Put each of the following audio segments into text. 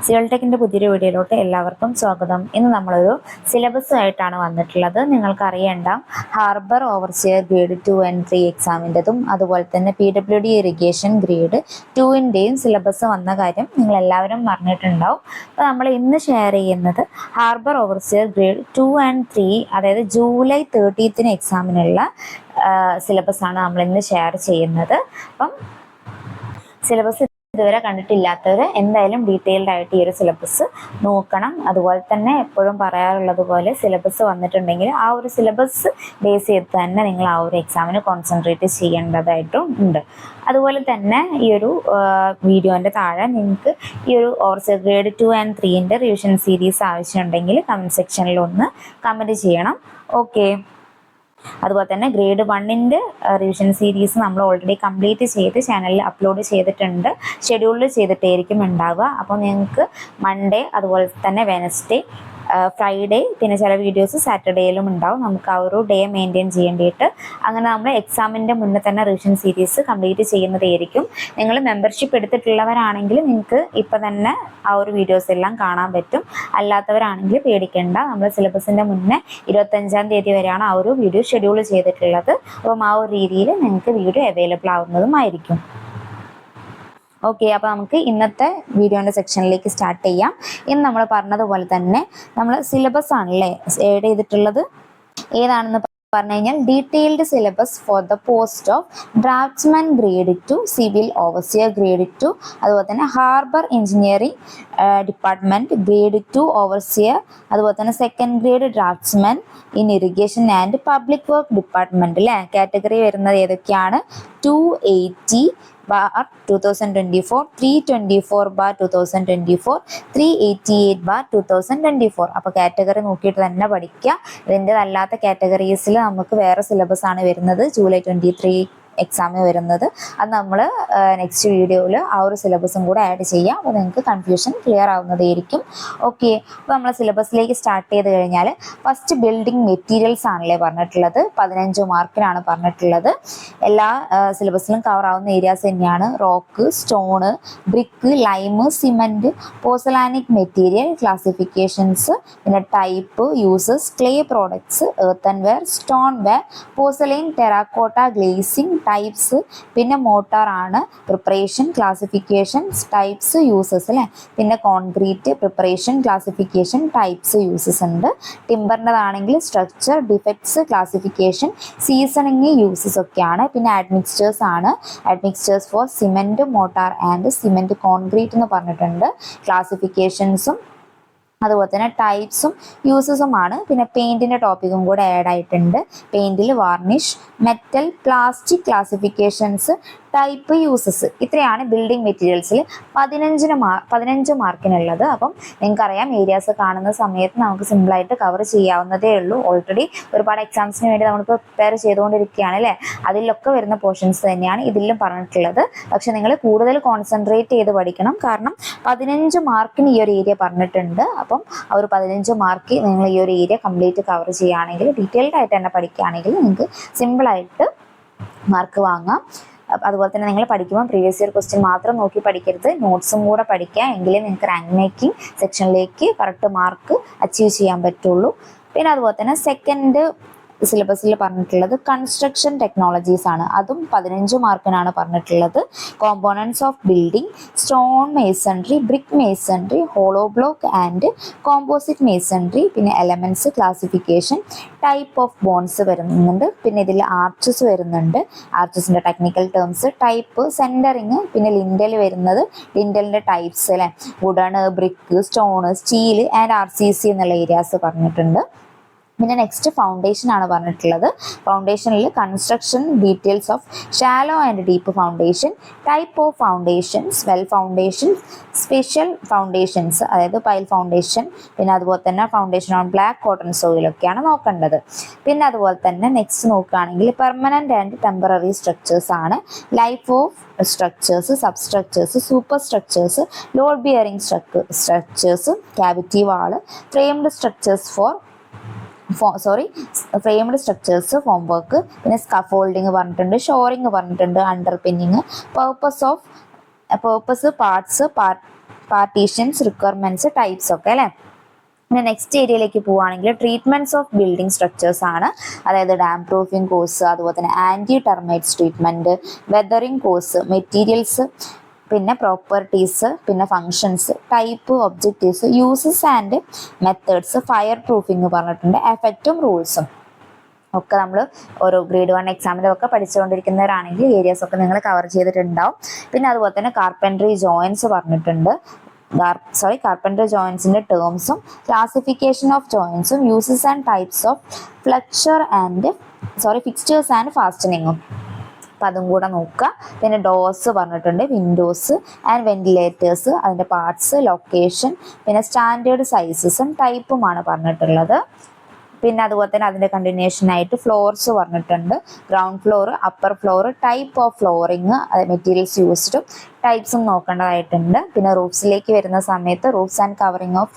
Seoul ടെക്കിൻ്റെ പുതിയൊരു വീഡിയോയിലോട്ട് എല്ലാവർക്കും സ്വാഗതം. ഇന്ന് നമ്മളൊരു സിലബസ് ആയിട്ടാണ് വന്നിട്ടുള്ളത്. നിങ്ങൾക്കറിയേണ്ട ഹാർബർ ഓവർസിയർ ഗ്രേഡ് 2 and 3 എക്സാമിൻ്റെതും അതുപോലെ തന്നെ PWD ഇറിഗേഷൻ ഗ്രേഡ് 2-ൻ്റെയും സിലബസ് വന്ന കാര്യം നിങ്ങളെല്ലാവരും പറഞ്ഞിട്ടുണ്ടാവും. അപ്പോൾ നമ്മൾ ഇന്ന് ഷെയർ ചെയ്യുന്നത് ഹാർബർ ഓവർസിയർ ഗ്രേഡ് 2 and 3, അതായത് ജൂലൈ 30th എക്സാമിനുള്ള സിലബസാണ് നമ്മൾ ഇന്ന് ഷെയർ ചെയ്യുന്നത്. അപ്പം സിലബസ് ഇതുവരെ കണ്ടിട്ടില്ലാത്തവർ എന്തായാലും ഡീറ്റെയിൽഡ് ആയിട്ട് ഈ ഒരു സിലബസ് നോക്കണം. അതുപോലെ തന്നെ എപ്പോഴും പറയാറുള്ളത് പോലെ സിലബസ് വന്നിട്ടുണ്ടെങ്കിൽ ആ ഒരു സിലബസ് ബേസ് ചെയ്ത് തന്നെ നിങ്ങൾ ആ ഒരു എക്സാമിന് കോൺസെൻട്രേറ്റ് ചെയ്യേണ്ടതായിട്ടും ഉണ്ട്. അതുപോലെ തന്നെ ഈ ഒരു വീഡിയോൻ്റെ താഴെ നിങ്ങൾക്ക് ഈ ഒരു overseer grade 2 and 3 revision series ആവശ്യമുണ്ടെങ്കിൽ കമൻറ്റ് സെക്ഷനിൽ ഒന്ന് കമൻറ്റ് ചെയ്യണം. ഓക്കെ. അതുപോലെ തന്നെ ഗ്രേഡ് 1 റിവിഷൻ സീരീസ് നമ്മൾ ഓൾറെഡി കംപ്ലീറ്റ് ചെയ്ത് ചാനലിൽ അപ്ലോഡ് ചെയ്തിട്ടുണ്ട്. ഷെഡ്യൂൾഡ് ചെയ്തിട്ടായിരിക്കും ഉണ്ടാവുക. അപ്പോൾ നിങ്ങൾക്ക് മൺഡേ, അതുപോലെ തന്നെ വെനസ്ഡേ, ഫ്രൈഡേ, പിന്നെ ചില വീഡിയോസ് സാറ്റർഡേയിലും ഉണ്ടാവും. നമുക്ക് ആ ഒരു ഡേ മെയിൻറ്റെയിൻ ചെയ്യേണ്ടിയിട്ട് അങ്ങനെ നമ്മൾ എക്സാമിൻ്റെ മുന്നേ തന്നെ റിവിഷൻ സീരീസ് കംപ്ലീറ്റ് ചെയ്യുന്നതായിരിക്കും. നിങ്ങൾ മെമ്പർഷിപ്പ് എടുത്തിട്ടുള്ളവരാണെങ്കിൽ നിങ്ങൾക്ക് ഇപ്പം തന്നെ ആ ഒരു വീഡിയോസ് എല്ലാം കാണാൻ പറ്റും. അല്ലാത്തവരാണെങ്കിൽ പേടിക്കേണ്ട. നമ്മൾ സിലബസിൻ്റെ മുന്നേ 25-ാം തീയതി വരെയാണ് ആ ഒരു വീഡിയോ ഷെഡ്യൂൾ ചെയ്തിട്ടുള്ളത്. അപ്പം ആ ഒരു രീതിയിൽ നിങ്ങൾക്ക് വീഡിയോ അവൈലബിൾ ആവുന്നതുമായിരിക്കും. ഓക്കെ. അപ്പോൾ നമുക്ക് ഇന്നത്തെ വീഡിയോൻ്റെ സെക്ഷനിലേക്ക് സ്റ്റാർട്ട് ചെയ്യാം. ഇന്ന് നമ്മൾ പറഞ്ഞതുപോലെ തന്നെ നമ്മൾ സിലബസ് ആണല്ലേ ഏഡ് ചെയ്തിട്ടുള്ളത്. ഏതാണെന്ന് പറഞ്ഞു കഴിഞ്ഞാൽ detailed syllabus for the post of draftsman grade 2, civil overseer grade 2, അതുപോലെ തന്നെ harbour engineering department grade 2 overseer, അതുപോലെ തന്നെ second grade draftsman in irrigation and public work department അല്ലേ. കാറ്റഗറി വരുന്നത് ഏതൊക്കെയാണ്? 280/2024, 324/2024, 388/2024. അപ്പോൾ കാറ്റഗറി നോക്കിയിട്ട് തന്നെ പഠിക്കുക. ഇതിൻ്റെതല്ലാത്ത കാറ്റഗറീസിൽ നമുക്ക് വേറെ സിലബസ് ആണ് വരുന്നത്. ജൂലൈ 23 എക്സാമിന് വരുന്നത്. അത് നമ്മൾ നെക്സ്റ്റ് വീഡിയോയിൽ ആ ഒരു സിലബസും കൂടെ ആഡ് ചെയ്യാം. അപ്പോൾ നിങ്ങൾക്ക് കൺഫ്യൂഷൻ ക്ലിയർ ആവുന്നതായിരിക്കും. ഓക്കെ. അപ്പോൾ നമ്മൾ സിലബസിലേക്ക് സ്റ്റാർട്ട് ചെയ്ത് കഴിഞ്ഞാൽ ഫസ്റ്റ് ബിൽഡിംഗ് മെറ്റീരിയൽസ് ആണല്ലേ പറഞ്ഞിട്ടുള്ളത്. 15 മാർക്കിനാണ് പറഞ്ഞിട്ടുള്ളത്. എല്ലാ സിലബസിലും കവർ ആവുന്ന ഏരിയാസ് തന്നെയാണ്. Rock, stone, brick, lime, cement, pozzolanic material, classifications, പിന്നെ type, uses, clay products, earthenware, stoneware, porcelain, terracotta, glazing, types, പിന്നെ മോട്ടാർ ആണ്, പ്രിപ്പറേഷൻ, ക്ലാസിഫിക്കേഷൻസ്, ടൈപ്സ്, യൂസസ് അല്ലേ. പിന്നെ concrete, preparation, classification, types, uses ഉണ്ട്. ടിമ്പറിൻ്റെതാണെങ്കിൽ structure, defects, classification, seasoning, uses ഒക്കെയാണ്. പിന്നെ admixtures ആണ്. Admixtures for cement, mortar and cement concrete എന്ന് പറഞ്ഞിട്ടുണ്ട്. ക്ലാസിഫിക്കേഷൻസും അതുപോലെ തന്നെ ടൈപ്സും യൂസസുമാണ്. പിന്നെ പെയിൻറ്റിൻ്റെ ടോപ്പിക്കും കൂടെ ആഡ് ആയിട്ടുണ്ട്. പെയിൻറ്റിൽ varnish, metal, plastic, classifications, type, uses, ഇത്രയാണ് ബിൽഡിംഗ് മെറ്റീരിയൽസിൽ 15 മാർക്കിനുള്ളത്. അപ്പം നിങ്ങൾക്കറിയാം ഏരിയാസ് കാണുന്ന സമയത്ത് നമുക്ക് സിമ്പിളായിട്ട് കവർ ചെയ്യാവുന്നതേ ഉള്ളൂ. ഓൾറെഡി ഒരുപാട് എക്സാംസിന് വേണ്ടി നമ്മൾ പ്രിപ്പയർ ചെയ്തുകൊണ്ടിരിക്കുകയാണ് അല്ലേ. അതിലൊക്കെ വരുന്ന പോർഷൻസ് തന്നെയാണ് ഇതിലും പറഞ്ഞിട്ടുള്ളത്. പക്ഷെ നിങ്ങൾ കൂടുതൽ കോൺസെൻട്രേറ്റ് ചെയ്ത് പഠിക്കണം. കാരണം 15 മാർക്കിന് ഈ ഒരു ഏരിയ പറഞ്ഞിട്ടുണ്ട്. അപ്പം ആ ഒരു 15 മാർക്ക് നിങ്ങൾ ഈ ഒരു ഏരിയ കംപ്ലീറ്റ് കവർ ചെയ്യുകയാണെങ്കിൽ, ഡീറ്റെയിൽഡ് ആയിട്ട് തന്നെ പഠിക്കുകയാണെങ്കിൽ നിങ്ങൾക്ക് സിമ്പിളായിട്ട് മാർക്ക് വാങ്ങാം. അതുപോലെ തന്നെ നിങ്ങൾ പഠിക്കുമ്പോൾ പ്രീവിയസ് ഇയർ ക്വസ്റ്റ്യൻ മാത്രം നോക്കി പഠിക്കരുത്, നോട്ട്സും കൂടെ പഠിക്കുക. എങ്കിലേ നിങ്ങൾക്ക് റാങ്ക് മേക്കിംഗ് സെക്ഷനിലേക്ക് കറക്റ്റ് മാർക്ക് അച്ചീവ് ചെയ്യാൻ പറ്റുള്ളൂ. പിന്നെ അതുപോലെ തന്നെ സെക്കൻഡ് സിലബസിൽ പറഞ്ഞിട്ടുള്ളത് കൺസ്ട്രക്ഷൻ ടെക്നോളജീസ് ആണ്. അതും 15 മാർക്കിനാണ് പറഞ്ഞിട്ടുള്ളത്. Components of building, stone masonry, brick masonry, hollow block and composite masonry, പിന്നെ elements, classification, type of bonds വരുന്നുണ്ട്. പിന്നെ ഇതിൽ ആർച്ചസ് വരുന്നുണ്ട്. ആർച്ചസിൻ്റെ ടെക്നിക്കൽ ടേംസ്, ടൈപ്പ്, സെൻറ്ററിങ്, പിന്നെ ലിൻഡൽ വരുന്നത്, ലിൻഡലിൻ്റെ ടൈപ്സ് അല്ലേ. Wooden, brick, stone, steel and RCC എന്നുള്ള ഏരിയാസ് പറഞ്ഞിട്ടുണ്ട്. പിന്നെ നെക്സ്റ്റ് ഫൗണ്ടേഷൻ ആണ് പറഞ്ഞിട്ടുള്ളത്. ഫൗണ്ടേഷനിൽ construction details of shallow and deep foundation, type of foundations, well foundation, special foundations, അതായത് പൈൽ ഫൗണ്ടേഷൻ, പിന്നെ അതുപോലെ തന്നെ ഫൗണ്ടേഷൻ ഓൺ ബ്ലാക്ക് കോട്ടൺ സോയിലൊക്കെയാണ് നോക്കേണ്ടത്. പിന്നെ അതുപോലെ തന്നെ നെക്സ്റ്റ് നോക്കുകയാണെങ്കിൽ പെർമനൻറ്റ് ആൻഡ് ടെമ്പററി സ്ട്രക്ചേഴ്സ് ആണ്. Life of structures, substructures, superstructures, load bearing structures, cavity wall, framed structures framed structures, formwork, പിന്നെ സ്കഫോൾഡിങ് പറഞ്ഞിട്ടുണ്ട്, ഷോറിങ് പറഞ്ഞിട്ടുണ്ട്, underpinning, purpose, parts, partitions, requirements, types ഒക്കെ അല്ലേ. പിന്നെ next ഏരിയയിലേക്ക് പോവുകയാണെങ്കിൽ treatments of building structures ആണ്. അതായത് ഡാം പ്രൂഫിംഗ് കോഴ്സ്, അതുപോലെ തന്നെ anti termites treatment, weathering course, materials, പിന്നെ പ്രോപ്പർട്ടീസ്, പിന്നെ functions, type, objectives, uses and methods, fire proofing പറഞ്ഞിട്ടുണ്ട്, എഫക്റ്റും റൂൾസും ഒക്കെ നമ്മൾ ഓരോ ഗ്രേഡ് 1 എക്സാമിലൊക്കെ പഠിച്ചുകൊണ്ടിരിക്കുന്നവരാണെങ്കിൽ ഏരിയാസ് ഒക്കെ നിങ്ങൾ കവർ ചെയ്തിട്ടുണ്ടാവും. പിന്നെ അതുപോലെ തന്നെ കാർപ്പൻട്രി ജോയിൻസ് പറഞ്ഞിട്ടുണ്ട്. കാർപ്പൻട്രി ജോയിൻസിന്റെ ടേംസും ക്ലാസിഫിക്കേഷൻ ഓഫ് ജോയിൻസും uses and types of fixtures and ഫാസ്റ്റനിങ്ങും, അപ്പം അതും കൂടെ നോക്കുക. പിന്നെ ഡോർസ് പറഞ്ഞിട്ടുണ്ട്, വിൻഡോസ് ആൻഡ് വെന്റിലേറ്റേഴ്സ്, അതിൻ്റെ പാർട്സ്, ലൊക്കേഷൻ, പിന്നെ സ്റ്റാൻഡേർഡ് സൈസസും ടൈപ്പുമാണ് പറഞ്ഞിട്ടുള്ളത്. പിന്നെ അതുപോലെ തന്നെ അതിൻ്റെ കണ്ടിന്യൂഷൻ ആയിട്ട് ഫ്ലോർസ് പറഞ്ഞിട്ടുണ്ട്. Ground floor, upper floor, type of flooring, materials യൂസ്ഡും ടൈപ്സും നോക്കേണ്ടതായിട്ടുണ്ട്. പിന്നെ റൂഫ്സിലേക്ക് വരുന്ന സമയത്ത് roofs and covering of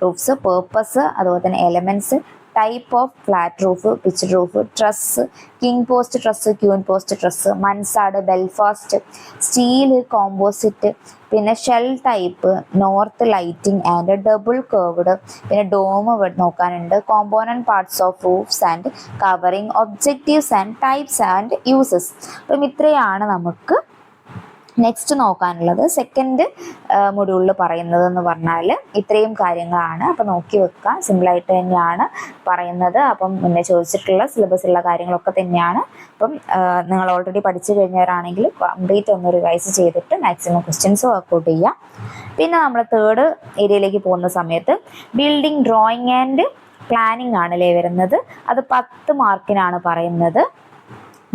roofs, purpose, അതുപോലെ തന്നെ elements, type of flat roof, pitch roof, truss, king post truss, queen post truss, mansard, Belfast, steel, composite, പിന്നെ shell type, north lighting and double curved, പിന്നെ dome നോക്കാനുണ്ട്, component parts of roofs and covering, objectives and types and uses. അപ്പം ഇത്രയാണ് നമുക്ക് next നോക്കാനുള്ളത്. Second മൊഡ്യൂളിൽ പറയുന്നത് എന്ന് പറഞ്ഞാൽ ഇത്രയും കാര്യങ്ങളാണ്. അപ്പം നോക്കി വെക്കുക, സിമ്പിളായിട്ട് തന്നെയാണ് പറയുന്നത്. അപ്പം മുന്നേ ചോദിച്ചിട്ടുള്ള സിലബസിലുള്ള കാര്യങ്ങളൊക്കെ തന്നെയാണ്. അപ്പം നിങ്ങൾ ഓൾറെഡി പഠിച്ചു കഴിഞ്ഞവരാണെങ്കിൽ കംപ്ലീറ്റ് ഒന്ന് റിവൈസ് ചെയ്തിട്ട് മാക്സിമം ക്വസ്റ്റ്യൻസ് വർക്കൗട്ട് ചെയ്യുക. പിന്നെ നമ്മൾ തേർഡ് ഏരിയയിലേക്ക് പോകുന്ന സമയത്ത് ബിൽഡിംഗ് ഡ്രോയിങ് ആൻഡ് പ്ലാനിങ് ആണല്ലേ വരുന്നത്. അത് 10 മാർക്കിനാണ് പറയുന്നത്.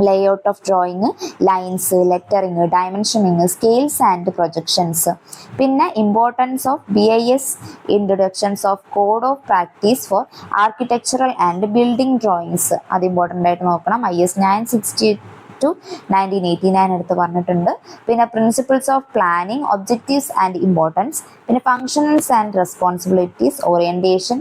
Layout of drawing, lines, lettering, dimensioning, scales and projections, പിന്നെ importance of BIS, introductions of code of practice for architectural and building drawings, അത് ഇമ്പോർട്ടൻ്റ് ആയിട്ട് നോക്കണം. IS 962 1989 എടുത്ത് പറഞ്ഞിട്ടുണ്ട്. പിന്നെ principles of planning, objectives and importance, പിന്നെ functions and responsibilities, orientation,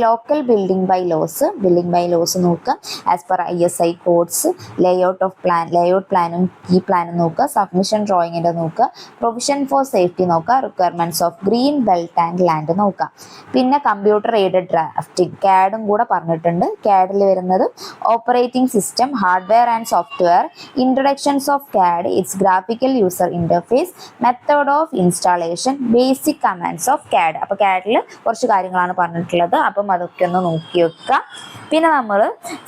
local building bylaws നോക്കുക. As per ISI codes, layout പ്ലാനും key പ്ലാനും നോക്കുക. സബ്മിഷൻ ഡ്രോയിങ്ങിൻ്റെ നോക്കുക. പ്രൊവിഷൻ ഫോർ സേഫ്റ്റി നോക്കുക. Requirements of green belt and land നോക്കുക. പിന്നെ കമ്പ്യൂട്ടർ എയ്ഡഡ് ഡ്രാഫ്റ്റിംഗ്, CAD കൂടെ പറഞ്ഞിട്ടുണ്ട്. CAD വരുന്നത് operating system, hardware and software, introductions of CAD, it's graphical user interface, method of installation, basic commands of CAD. അപ്പോൾ CAD-ൽ കുറച്ച് കാര്യങ്ങളാണ് പറഞ്ഞിട്ടുള്ളത്. അപ്പം അതൊക്കെ ഒന്ന് നോക്കി വെക്കുക. പിന്നെ നമ്മൾ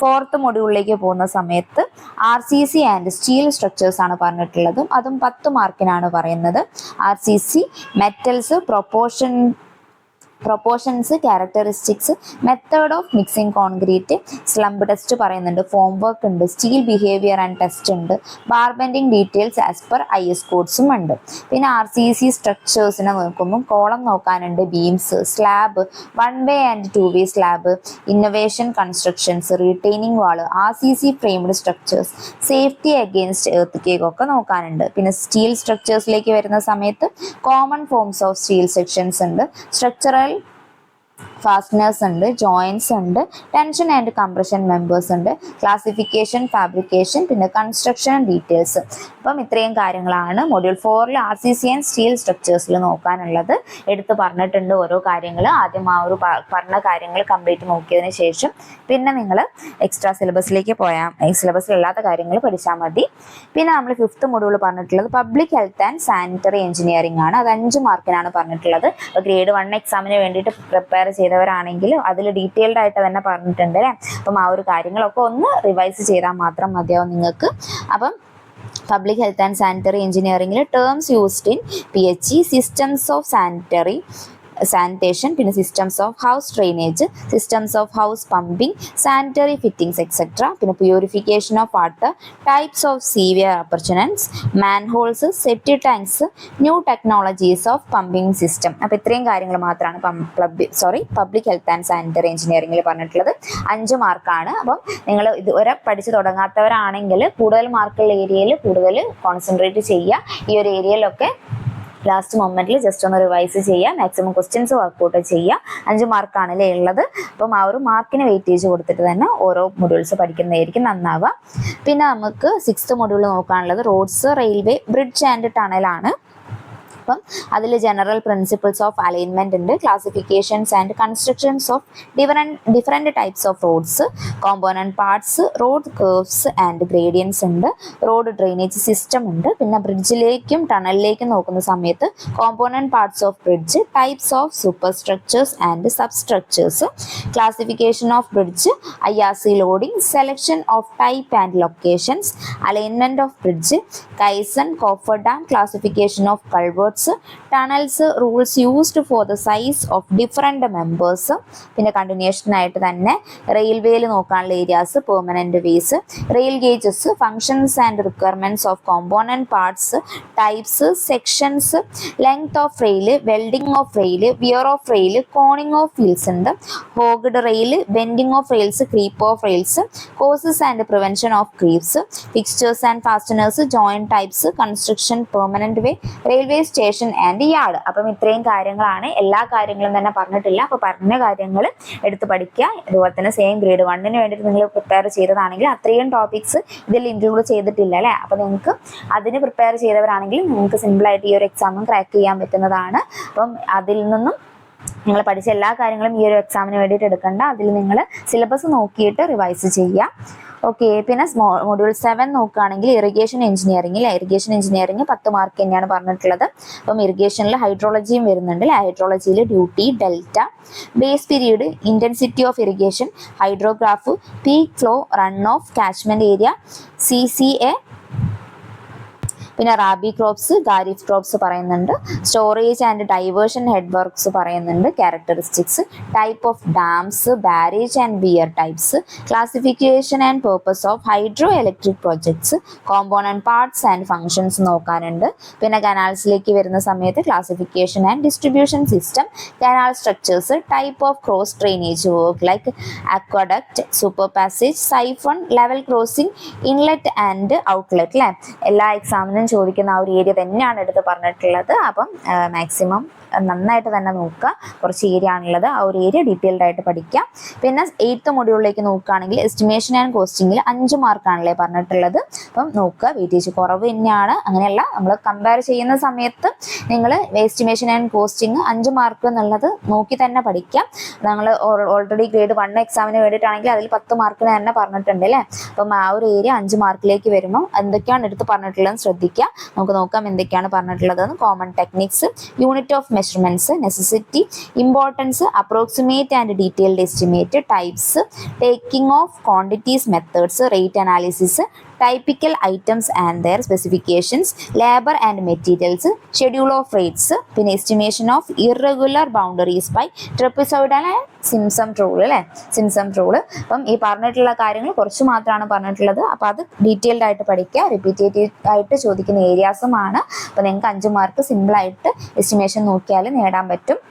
4th മൊഡ്യൂളിലേക്ക് പോകുന്ന സമയത്ത് RCC ആൻഡ് സ്റ്റീൽ സ്ട്രക്ചേഴ്സ് ആണ് പറഞ്ഞിട്ടുള്ളത്. അതും 10 മാർക്കിനാണ് പറയുന്നത്. RCC, metals, proportions, characteristics, method of mixing concrete, slump test പറയുന്നുണ്ട്, ഫോം വർക്ക് ഉണ്ട്, സ്റ്റീൽ ബിഹേവിയർ ആൻഡ് ടെസ്റ്റ് ഉണ്ട്, bar bending details as per IS കോഡ്സും ഉണ്ട്. പിന്നെ RCC സ്ട്രക്ചേഴ്സിനെ നോക്കുമ്പോൾ കോളം നോക്കാനുണ്ട്, beams, slab, 1 way and 2 way slab, innovation constructions, retaining wall, RCC framed structures, safety against earthquake ഒക്കെ നോക്കാനുണ്ട്. പിന്നെ സ്റ്റീൽ സ്ട്രക്ചേഴ്സിലേക്ക് വരുന്ന സമയത്ത് common forms of steel sections ഉണ്ട്, സ്ട്രക്ചറൽ ഫാസ്റ്റനേഴ്സ് ഉണ്ട്, ജോയിൻസ് ഉണ്ട്, ടെൻഷൻ ആൻഡ് കംപ്രഷൻ മെമ്പേഴ്സ് ഉണ്ട്, ക്ലാസിഫിക്കേഷൻ, ഫാബ്രിക്കേഷൻ, പിന്നെ കൺസ്ട്രക്ഷൻ ഡീറ്റെയിൽസ്. അപ്പം ഇത്രയും കാര്യങ്ങളാണ് മൊഡ്യൂൾ 4-ൽ RCC ആൻഡ് സ്റ്റീൽ സ്ട്രക്ചേഴ്സിൽ നോക്കാനുള്ളത്. എടുത്ത് പറഞ്ഞിട്ടുണ്ട് ഓരോ കാര്യങ്ങൾ. ആദ്യം ആ ഒരു പറഞ്ഞ കാര്യങ്ങൾ കംപ്ലീറ്റ് നോക്കിയതിന് ശേഷം പിന്നെ നിങ്ങൾ എക്സ്ട്രാ സിലബസിലേക്ക് പോയാൽ സിലബസിലില്ലാത്ത കാര്യങ്ങൾ പഠിച്ചാൽ മതി. പിന്നെ നമ്മൾ 5th മൊഡ്യൂൾ പറഞ്ഞിട്ടുള്ളത് public health and sanitary engineering ആണ്. അത് 5 മാർക്കിനാണ് പറഞ്ഞിട്ടുള്ളത്. ഗ്രേഡ് 1 എക്സാമിന് വേണ്ടിയിട്ട് പ്രിപ്പയർ ചെയ്തവരാണെങ്കിൽ അതിൽ ഡീറ്റെയിൽഡ് ആയിട്ട് തന്നെ പറഞ്ഞിട്ടുണ്ട് അല്ലേ. അപ്പം ആ ഒരു കാര്യങ്ങളൊക്കെ ഒന്ന് റിവൈസ് ചെയ്താൽ മാത്രം മതിയാവും നിങ്ങൾക്ക്. അപ്പം പബ്ലിക് ഹെൽത്ത് ആൻഡ് സാനിറ്ററി എഞ്ചിനീയറിംഗിൽ terms used in PHE, systems of sanitation, പിന്നെ systems of house drainage, systems of house pumping, sanitary fittings etcetera, പിന്നെ purification of water, types of sewer appurtenances, manholes, septic tanks, new technologies of pumping system. അപ്പോൾ ഇത്രയും കാര്യങ്ങൾ മാത്രമാണ് public health and sanitary എഞ്ചിനീയറിംഗിൽ പറഞ്ഞിട്ടുള്ളത്. 5 മാർക്കാണ്. അപ്പം നിങ്ങൾ ഇതുവരെ പഠിച്ചു തുടങ്ങാത്തവരാണെങ്കിൽ കൂടുതൽ മാർക്കുള്ള ഏരിയയിൽ കൂടുതൽ കോൺസെൻട്രേറ്റ് ചെയ്യുക. ഈ ഒരു ഏരിയയിലൊക്കെ ലാസ്റ്റ് മൊമെന്റിൽ ജസ്റ്റ് ഒന്ന് റിവൈസ് ചെയ്യുക, മാക്സിമം ക്വസ്റ്റ്യൻസ് വർക്കൗട്ട് ചെയ്യുക. 5 മാർക്കാണല്ലേ ഉള്ളത്. അപ്പം ആ ഒരു മാർക്കിന് വെയിറ്റേജ് കൊടുത്തിട്ട് തന്നെ ഓരോ മൊഡ്യൂൾസ് പഠിക്കുന്നതായിരിക്കും നന്നാവുക. പിന്നെ നമുക്ക് 6th മൊഡ്യൂൾ നോക്കാനുള്ളത് റോഡ്സ്, റെയിൽവേ, ബ്രിഡ്ജ് ആൻഡ് ടണലാണ്. അപ്പം അതിൽ ജനറൽ പ്രിൻസിപ്പിൾസ് ഓഫ് അലൈൻമെന്റ് ഉണ്ട്, classifications and constructions of different types of roads, component parts, road curves and gradients ഉണ്ട്, റോഡ് ഡ്രെയിനേജ് സിസ്റ്റം ഉണ്ട്. പിന്നെ ബ്രിഡ്ജിലേക്കും ടണലിലേക്കും നോക്കുന്ന സമയത്ത് component parts of bridge, types of superstructures and substructures, classification of bridge, IRC loading, selection of type and locations, alignment of bridge, caisson coffer dam, classification of culverts, tunnels, rules used for the size of different members. പിന്നെ continuation ആയിട്ട് തന്നെ റെയിൽവേയിൽ നോക്കാനുള്ള areas, permanent ways, rail gauges, functions and requirements of component parts, types, sections, length of rail, welding of rail, wear of rail, coning of wheels ഉണ്ട്, hogged rail, bending of rails, creep of rails, causes and prevention of creeps, fixtures and fasteners, joint types, construction, permanent way, railway station and yard. അപ്പം ഇത്രയും കാര്യങ്ങളാണ്. എല്ലാ കാര്യങ്ങളും തന്നെ പറഞ്ഞിട്ടില്ല, അപ്പോൾ പറഞ്ഞ കാര്യങ്ങൾ എടുത്ത് പഠിക്കുക. അതുപോലെ തന്നെ സെയിം ഗ്രേഡ് 1-ന് വേണ്ടിയിട്ട് നിങ്ങൾ പ്രിപ്പയർ ചെയ്തതാണെങ്കിൽ അത്രയും ടോപ്പിക്സ് ഇതിൽ ഇൻക്ലൂഡ് ചെയ്തിട്ടില്ല അല്ലേ. അപ്പോൾ നിങ്ങൾക്ക് അതിന് പ്രിപ്പയർ ചെയ്തവരാണെങ്കിൽ നിങ്ങൾക്ക് സിമ്പിളായിട്ട് ഈ ഒരു എക്സാമും ക്രാക്ക് ചെയ്യാൻ പറ്റുന്നതാണ്. അപ്പം അതിൽ നിന്നും നിങ്ങൾ പഠിച്ച എല്ലാ കാര്യങ്ങളും ഈ ഒരു എക്സാമിന് വേണ്ടിയിട്ട് എടുക്കണ്ട, അതിൽ നിങ്ങൾ സിലബസ് നോക്കിയിട്ട് റിവൈസ് ചെയ്യുക. ഓക്കെ, പിന്നെ മൊഡ്യൂൾ 7 നോക്കുകയാണെങ്കിൽ ഇറിഗേഷൻ എഞ്ചിനീയറിംഗിൽ 10 മാർക്ക് തന്നെയാണ് പറഞ്ഞിട്ടുള്ളത്. അപ്പം ഇറിഗേഷനിൽ ഹൈഡ്രോളജിയും വരുന്നുണ്ട് അല്ലേ. ഹൈഡ്രോളജിയിൽ duty, delta, base period, intensity of irrigation, hydrograph, peak flow, runoff, catchment area, CCA, പിന്നെ റാബി ക്രോപ്സ്, ഖാരിഫ് ക്രോപ്സ് പറയുന്നുണ്ട്, storage and diversion head works പറയുന്നുണ്ട്, characteristics, type of dams, barrage and weir types, classification and purpose of hydroelectric projects, component parts and functions നോക്കാനുണ്ട്. പിന്നെ കനാൽസിലേക്ക് വരുന്ന സമയത്ത് classification and distribution system, canal structures, type of cross drainage work like aqueduct, super passage, siphon, level crossing, inlet and outlet അല്ലേ. എല്ലാ എക്സാമിനും ചോദിക്കുന്ന ആ ഒരു ഏരിയ തന്നെയാണ് എടുത്ത് പറഞ്ഞിട്ടുള്ളത്. അപ്പം മാക്സിമം നന്നായിട്ട് തന്നെ നോക്കുക. കുറച്ച് ഏരിയ ആണുള്ളത്, ആ ഒരു ഏരിയ ഡീറ്റെയിൽഡ് ആയിട്ട് പഠിക്കാം. പിന്നെ 8th മൊഡ്യൂളിലേക്ക് നോക്കുകയാണെങ്കിൽ എസ്റ്റിമേഷൻ ആൻഡ് കോസ്റ്റിംഗിൽ 5 മാർക്കാണല്ലേ പറഞ്ഞിട്ടുള്ളത്. അപ്പം നോക്കുക, വെയിറ്റേജ് കുറവ് തന്നെയാണ്. അങ്ങനെയല്ല, നമ്മൾ കമ്പയർ ചെയ്യുന്ന സമയത്ത് നിങ്ങൾ എസ്റ്റിമേഷൻ ആൻഡ് കോസ്റ്റിംഗ് 5 മാർക്ക് എന്നുള്ളത് നോക്കി തന്നെ പഠിക്കാം. നമ്മൾ ഓൾറെഡി ഗ്രേഡ് 1 എക്സാമിന് വേണ്ടിയിട്ടാണെങ്കിൽ അതിൽ 10 മാർക്കിന് തന്നെ പറഞ്ഞിട്ടുണ്ട് അല്ലേ. അപ്പം ആ ഒരു ഏരിയ 5 മാർക്കിലേക്ക് വരുമ്പോൾ എന്തൊക്കെയാണ് എടുത്ത് പറഞ്ഞിട്ടുള്ളതെന്ന് ശ്രദ്ധിക്കുക. നമുക്ക് നോക്കാം എന്തൊക്കെയാണ് പറഞ്ഞിട്ടുള്ളതെന്ന്. Common techniques, unit of measurements, necessity, importance, approximate and detailed estimate, types, taking of quantities, methods, rate analysis, typical items and their specifications, labor and materials, schedule of rates, പിന്നെ estimation of irregular boundaries by trapezoidal and Simpson's rule അല്ലേ, Simpson's rule. അപ്പം ഈ പറഞ്ഞിട്ടുള്ള കാര്യങ്ങൾ കുറച്ച് മാത്രമാണ് പറഞ്ഞിട്ടുള്ളത്. അപ്പോൾ അത് ഡീറ്റെയിൽഡ് ആയിട്ട് പഠിക്കുക. റിപ്പീറ്റേറ്റീവ് ആയിട്ട് ചോദിക്കുന്ന ഏരിയാസുമാണ്. അപ്പോൾ നിങ്ങൾക്ക് 5 മാർക്ക് സിമ്പിളായിട്ട് എസ്റ്റിമേഷൻ നോക്കിയാൽ നേടാൻ പറ്റും.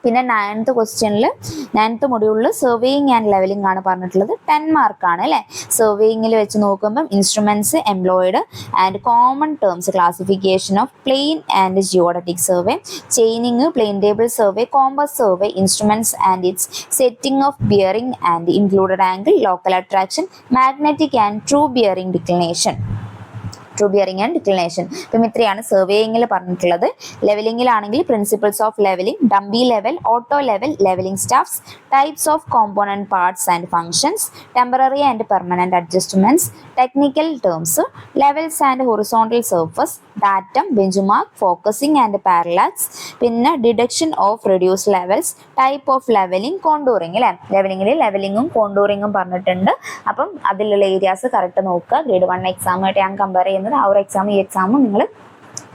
പിന്നെ 9th മൊഡ്യൂളിൽ സർവേയിങ് ആൻഡ് ലെവലിംഗ് ആണ് പറഞ്ഞിട്ടുള്ളത്. 10 മാർക്കാണ് അല്ലേ. സർവേയിങ്ങിൽ വെച്ച് നോക്കുമ്പം instruments employed and common terms, classification of plane and geodetic survey, chaining, plane table survey, compass survey, instruments and its setting of bearing and included angle, local attraction, magnetic and true bearing declination. ഇപ്പം ഇത്രയാണ് സർവേയിങ്ങിൽ പറഞ്ഞിട്ടുള്ളത്. ലെവലിംഗിലാണെങ്കിൽ principles of levelling, dumpy level, auto level, levelling staffs, types of component parts and functions, temporary and permanent adjustments, technical terms, levels and horizontal surface, datum, benchmark, focusing and parallax, പിന്നെ deduction of reduce levels, type of levelling, contouring അല്ലേ. ലെവലിംഗിൽ ലെവലിംഗും കോണ്ടൂറിംഗും പറഞ്ഞിട്ടുണ്ട്. അപ്പം അതിലുള്ള areas correct നോക്കുക. Grade 1 എക്സാമായിട്ട് ഞാൻ കമ്പയർ ചെയ്യുന്നത് ആ ഒരു എക്സാമും ഈ എക്സാമും നിങ്ങൾ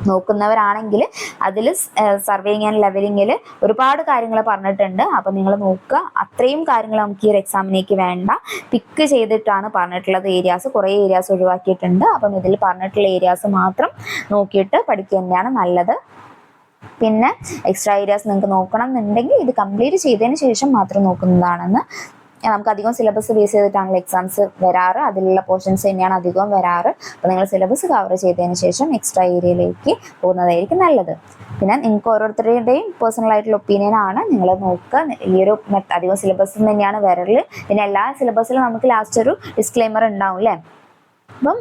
നോക്കുന്നവരാണെങ്കിൽ അതിൽ സർവേയിങ് ആൻഡ് ലെവലിങ്ങിൽ ഒരുപാട് കാര്യങ്ങൾ പറഞ്ഞിട്ടുണ്ട്. അപ്പം നിങ്ങൾ നോക്കുക. അത്രയും കാര്യങ്ങൾ നമുക്ക് ഈ ഒരു എക്സാമിനേക്ക് വേണ്ട, പിക്ക് ചെയ്തിട്ടാണ് പറഞ്ഞിട്ടുള്ളത്. ഏരിയാസ് കുറേ ഏരിയാസ് ഒഴിവാക്കിയിട്ടുണ്ട്. അപ്പം ഇതിൽ പറഞ്ഞിട്ടുള്ള ഏരിയാസ് മാത്രം നോക്കിയിട്ട് പഠിക്കുക തന്നെയാണ് നല്ലത്. പിന്നെ എക്സ്ട്രാ ഏരിയാസ് നിങ്ങൾക്ക് നോക്കണം എന്നുണ്ടെങ്കിൽ ഇത് കംപ്ലീറ്റ് ചെയ്തതിന് ശേഷം മാത്രം നോക്കുന്നതാണെന്ന്. നമുക്ക് അധികം സിലബസ് ബേസ് ചെയ്തിട്ടാണല്ലോ എക്സാംസ് വരാറ്, അതിലുള്ള പോർഷൻസ് തന്നെയാണ് അധികവും വരാറ്. അപ്പോൾ നിങ്ങൾ സിലബസ് കവർ ചെയ്തതിന് ശേഷം എക്സ്ട്രാ ഏരിയയിലേക്ക് പോകുന്നതായിരിക്കും നല്ലത്. പിന്നെ നിങ്ങൾക്ക് ഓരോരുത്തരുടെയും പേഴ്സണൽ ആയിട്ടുള്ള ഒപ്പീനിയൻ ആണ്. നിങ്ങൾ നോക്കുക. ഈ ഒരു അധികം സിലബസ് തന്നെയാണ് വരല്. പിന്നെ എല്ലാ സിലബസിലും നമുക്ക് ലാസ്റ്റ് ഒരു ഡിസ്ക്ലെയിമർ ഉണ്ടാവും അല്ലേ. അപ്പം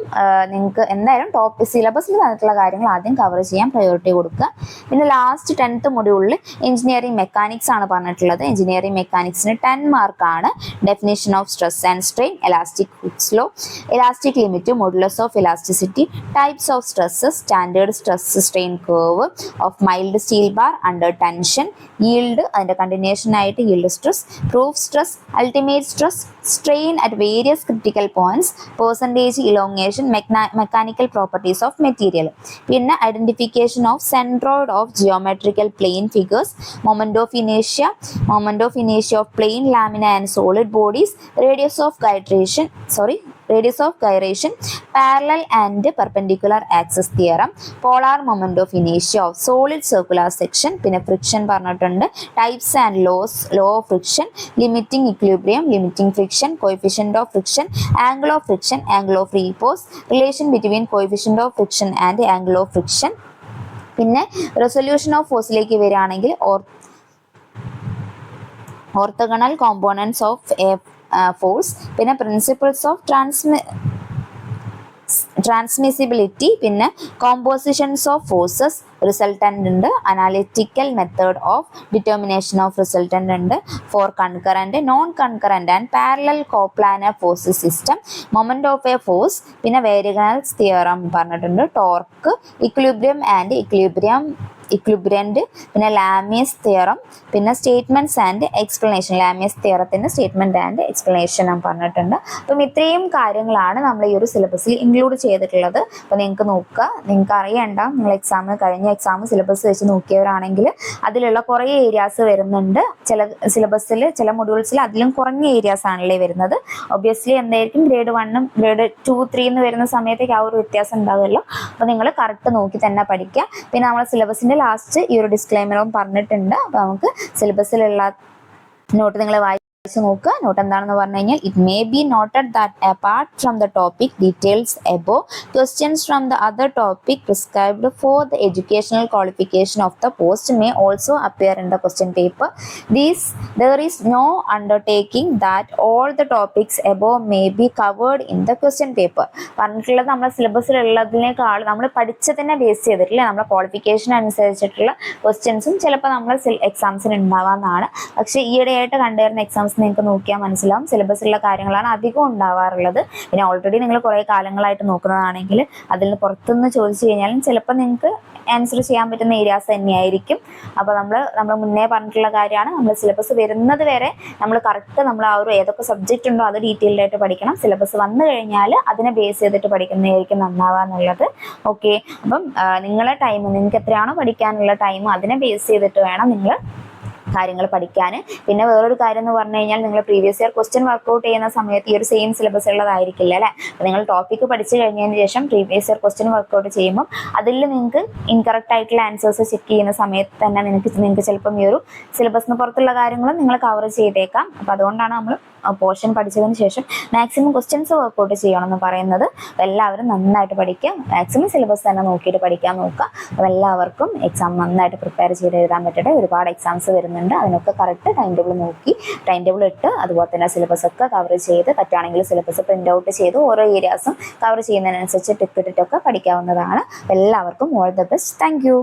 നിങ്ങൾക്ക് എന്തായാലും ടോപ്പ് സിലബസിൽ തന്നിട്ടുള്ള കാര്യങ്ങൾ ആദ്യം കവർ ചെയ്യാൻ പ്രയോറിറ്റി കൊടുക്കുക. പിന്നെ ലാസ്റ്റ് 10th മൊഡ്യൂളിൽ എഞ്ചിനീയറിംഗ് മെക്കാനിക്സ് ആണ് പറഞ്ഞിട്ടുള്ളത്. എഞ്ചിനീയറിംഗ് മെക്കാനിക്സിന് 10 മാർക്കാണ്. Definition of stress and strain, elastic Hooke's law, elastic limit, modulus of elasticity, types of stresses, standard stress strain curve of mild steel bar under tension, yield അതിന്റെ continuation ആയിട്ട് yield stress, proof stress, ultimate stress, strain at various critical points, percentage elongation, mechanical properties of material. പിന്നെ identification of centroid of geometrical plane figures, moment of ഇനേഷ്യ of plane lamina and solid bodies, radius of gyration, parallel and perpendicular axis theorem, polar moment of inertia of solid circular section, പിന്നെ friction പറഞ്ഞിട്ടുണ്ട്, types and laws, law of friction, limiting equilibrium, limiting friction, coefficient of friction, angle of friction, angle of repose, relation between coefficient of friction and angle of friction. പിന്നെ resolution of ഫോഴ്സിലേക്ക് വരികയാണെങ്കിൽ orthogonal components of a force, പിന്നെ principles of transmissibility, പിന്നെ compositions of forces, resultant ഉണ്ട്, analytical method of determination of resultant ഉണ്ട്, for concurrent, non concurrent and parallel coplanar force system, moment of a force, പിന്നെ Varignon's theorem പറഞ്ഞിട്ടുണ്ട്, torque, equilibrium and equilibrant, പിന്നെ Lami's theorem, പിന്നെ statements and explanation, Lami's തിയറത്തിൻ്റെ statement and explanation പറഞ്ഞിട്ടുണ്ട്. അപ്പം ഇത്രയും കാര്യങ്ങളാണ് നമ്മൾ ഈ ഒരു സിലബസിൽ ഇൻക്ലൂഡ് ചെയ്തിട്ടുള്ളത്. അപ്പോൾ നിങ്ങൾക്ക് നോക്കുക, നിങ്ങൾക്ക് അറിയണ്ട, നിങ്ങൾ കഴിഞ്ഞ എക്സാം സിലബസ് വെച്ച് നോക്കിയവരാണെങ്കിൽ അതിലുള്ള കുറേ ഏരിയാസ് വരുന്നുണ്ട്. സിലബസിൽ ചില മൊഡ്യൂൾസിൽ അതിലും കുറഞ്ഞ ഏരിയാസ് ആണല്ലേ വരുന്നത്. ഒബ്വിയസ്ലി എന്തായിരിക്കും ഗ്രേഡ് 1 ഗ്രേഡ് 2 3 എന്ന് വരുന്ന സമയത്തേക്ക് ആ ഒരു വ്യത്യാസം ഉണ്ടാവുമല്ലോ. അപ്പോൾ നിങ്ങൾ കറക്റ്റ് നോക്കി തന്നെ പഠിക്കുക. പിന്നെ നമ്മൾ സിലബസിൻ്റെ ലാസ്റ്റ് ഈ ഒരു ഡിസ്ക്ലൈമറും പറഞ്ഞിട്ടുണ്ട്. അപ്പോൾ നമുക്ക് സിലബസിലുള്ള നോട്ട് നിങ്ങൾ വായിച്ച് നോക്കുക. നോട്ട് എന്താണെന്ന് പറഞ്ഞു കഴിഞ്ഞാൽ, it may be noted that apart from the topic details above, questions from the other topic prescribed for the educational qualification of the post may also appear in the question paper. There is no undertaking that all the topics above may be covered in the question paper. പറഞ്ഞിട്ടുള്ളത് നമ്മുടെ സിലബസിലുള്ളതിനേക്കാൾ നമ്മൾ പഠിച്ചതിനെ base ചെയ്തിട്ടില്ല നമ്മുടെ qualification അനുസരിച്ചിട്ടുള്ള ക്വസ്റ്റ്യൻസും ചിലപ്പോൾ നമ്മൾ എക്സാംസിന് ഉണ്ടാവാമെന്നാണ്. പക്ഷേ ഈയിടെയായിട്ട് കണ്ടുവരുന്ന എക്സാംസ് നിങ്ങൾക്ക് നോക്കിയാൽ മനസ്സിലാവും സിലബസിലുള്ള കാര്യങ്ങളാണ് അധികം ഉണ്ടാവാറുള്ളത്. പിന്നെ ഓൾറെഡി നിങ്ങൾ കുറേ കാലങ്ങളായിട്ട് നോക്കുന്നതാണെങ്കിൽ അതിൽ നിന്ന് പുറത്തുനിന്ന് ചോദിച്ചു കഴിഞ്ഞാലും ചിലപ്പോൾ നിങ്ങൾക്ക് ആൻസർ ചെയ്യാൻ പറ്റുന്ന ഏരിയാസ് തന്നെയായിരിക്കും. അപ്പോൾ നമ്മൾ മുന്നേ പറഞ്ഞിട്ടുള്ള കാര്യമാണ്, നമ്മൾ സിലബസ് വരുന്നത് വരെ നമ്മൾ കറക്റ്റ് നമ്മൾ ആ ഒരു ഏതൊക്കെ സബ്ജക്റ്റ് ഉണ്ടോ അത് ഡീറ്റെയിൽഡ് ആയിട്ട് പഠിക്കണം. സിലബസ് വന്നു കഴിഞ്ഞാൽ അതിനെ ബേസ് ചെയ്തിട്ട് പഠിക്കുന്നതായിരിക്കും നന്നാവുക എന്നുള്ളത്. ഓക്കെ, അപ്പം നിങ്ങളെ ടൈം, നിങ്ങൾക്ക് എത്രയാണോ പഠിക്കാനുള്ള ടൈം അതിനെ ബേസ് ചെയ്തിട്ട് വേണം നിങ്ങൾ കാര്യങ്ങൾ പഠിക്കാൻ. പിന്നെ വേറൊരു കാര്യം എന്ന് പറഞ്ഞു കഴിഞ്ഞാൽ, നിങ്ങൾ പ്രീവിയസ് ഇയർ ക്വസ്റ്റ്യൻ വർക്ക്ഔട്ട് ചെയ്യുന്ന സമയത്ത് ഈ ഒരു സെയിം സിലബസ് ഉള്ളതായിരിക്കില്ല അല്ലേ. അപ്പോൾ നിങ്ങൾ ടോപ്പിക്ക് പഠിച്ചു കഴിഞ്ഞതിന് ശേഷം പ്രീവിയസ് ഇയർ ക്വസ്റ്റ്യൻ വർക്ക്ഔട്ട് ചെയ്യുമ്പോൾ അതിൽ നിങ്ങൾക്ക് ഇൻകറക്റ്റ് ആയിട്ടുള്ള ആൻസേഴ്സ് ചെക്ക് ചെയ്യുന്ന സമയത്ത് തന്നെ നിങ്ങൾക്ക് ചിലപ്പം ഈ ഒരു സിലബസിന് പുറത്തുള്ള കാര്യങ്ങളും നിങ്ങൾ കവർ ചെയ്തേക്കാം. അപ്പോൾ അതുകൊണ്ടാണ് നമ്മൾ പോർഷൻ പഠിച്ചതിന് ശേഷം മാക്സിമം ക്വസ്റ്റ്യൻസ് വർക്ക്ഔട്ട് ചെയ്യണമെന്ന് പറയുന്നത്. അപ്പോൾ എല്ലാവരും നന്നായിട്ട് പഠിക്കുക, മാക്സിമം സിലബസ് തന്നെ നോക്കിയിട്ട് പഠിക്കാൻ നോക്കുക. അപ്പോൾ എല്ലാവർക്കും എക്സാം നന്നായിട്ട് പ്രിപ്പയർ ചെയ്ത് എഴുതാൻ പറ്റട്ടെ. ഒരുപാട് എക്സാംസ് വരുന്നുണ്ട്, അതിനൊക്കെ കറക്റ്റ് ടൈം ടേബിൾ നോക്കി ടൈം ടേബിൾ ഇട്ട് അതുപോലെ തന്നെ സിലബസ് ഒക്കെ കവർ ചെയ്ത് പറ്റുകയാണെങ്കിൽ സിലബസ് പ്രിൻ്റ് ഔട്ട് ചെയ്ത് ഓരോ ഏരിയാസും കവർ ചെയ്യുന്നതിനനുസരിച്ച് ടിക്ക് ഇട്ടിട്ടൊക്കെ പഠിക്കാവുന്നതാണ്. എല്ലാവർക്കും all the best. Thank you.